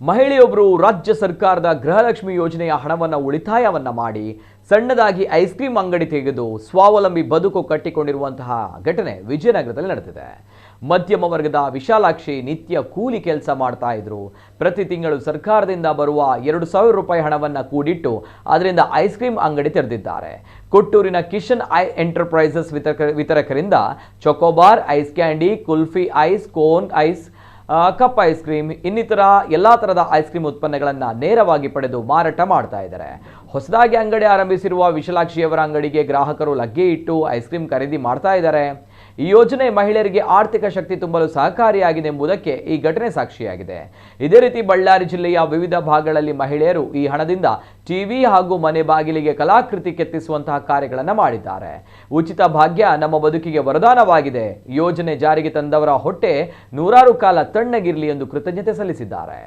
ಮಹಿಳೆಯೊಬ್ಬರು ರಾಜ್ಯ ಸರ್ಕಾರದ ಗೃಹಲಕ್ಷ್ಮಿ ಯೋಜನೆಯ ಹಣವನ್ನು ಉಳಿತಾಯವನ್ನ ಮಾಡಿ ಸಣ್ಣದಾಗಿ ಐಸ್ ಕ್ರೀಮ್ ಅಂಗಡಿ ತೆಗೆದು ಸ್ವಾವಲಂಬಿ ಬದುಕು ಕಟ್ಟಿಕೊಂಡಿರುವಂತಹ ಘಟನೆ ವಿಜಯನಗರದಲ್ಲಿ ನಡೆದಿದೆ. ಮಧ್ಯಮ ವರ್ಗದ ವಿಶಾಲಾಕ್ಷಿ ನಿತ್ಯ ಕೂಲಿ ಕೆಲಸ ಮಾಡ್ತಾ ಇದ್ರು. ಪ್ರತಿ ತಿಂಗಳು ಸರ್ಕಾರದಿಂದ ಬರುವ 2,000 ರೂಪಾಯಿ ಹಣವನ್ನು ಕೂಡಿಟ್ಟು ಅದರಿಂದ ಐಸ್ ಕ್ರೀಮ್ ಅಂಗಡಿ ತೆರೆದಿದ್ದಾರೆ. ಕೊಟ್ಟೂರಿನ ಕಿಶನ್ ಎಂಟರ್ಪ್ರೈಸಸ್ ವಿತರಕರಿಂದ chocobar, ice candy, kulfi ice, cone ice, cup ice cream ಇನ್ನಿತರ ಎಲ್ಲಾ ತರಹದ ಐಸ್ ಕ್ರೀಮ್ ಉತ್ಪನ್ನಗಳನ್ನು ನೇರವಾಗಿ ಪಡೆದು ಮಾರಾಟ ಮಾಡ್ತಾ ಇದ್ದಾರೆ. ಹೊಸದಾಗಿ ಅಂಗಡಿ ಆರಂಭಿಸಿರುವ ವಿಶಾಲಾಕ್ಷಿಯವರ ಅಂಗಡಿಗೆ ಗ್ರಾಹಕರು ಲಗ್ಗೆ ಇಟ್ಟು ಐಸ್ ಕ್ರೀಮ್ ಖರೀದಿ ಮಾಡ್ತಾ ಇದ್ದಾರೆ. ಈ ಯೋಜನೆ ಮಹಿಳೆಯರಿಗೆ ಆರ್ಥಿಕ ಶಕ್ತಿ ತುಂಬಲು ಸಹಕಾರಿಯಾಗಿದೆ ಎಂಬುದಕ್ಕೆ ಈ ಘಟನೆ ಸಾಕ್ಷಿಯಾಗಿದೆ. ಇದೇ ರೀತಿ ಬಳ್ಳಾರಿ ಜಿಲ್ಲೆಯ ವಿವಿಧ ಭಾಗಗಳಲ್ಲಿ ಮಹಿಳೆಯರು ಈ ಹಣದಿಂದ ಟಿವಿ ಹಾಗೂ ಮನೆ ಬಾಗಿಲಿಗೆ ಕಲಾಕೃತಿ ಕೆತ್ತಿಸುವಂತಹ ಕಾರ್ಯಗಳನ್ನು ಮಾಡಿದ್ದಾರೆ. ಉಚಿತ ಭಾಗ್ಯ ನಮ್ಮ ಬದುಕಿಗೆ ವರದಾನವಾಗಿದೆ. ಯೋಜನೆ ಜಾರಿಗೆ ತಂದವರ ಹೊಟ್ಟೆ ನೂರಾರು ಕಾಲ ತಣ್ಣಗಿರಲಿ ಎಂದು ಕೃತಜ್ಞತೆ ಸಲ್ಲಿಸಿದ್ದಾರೆ.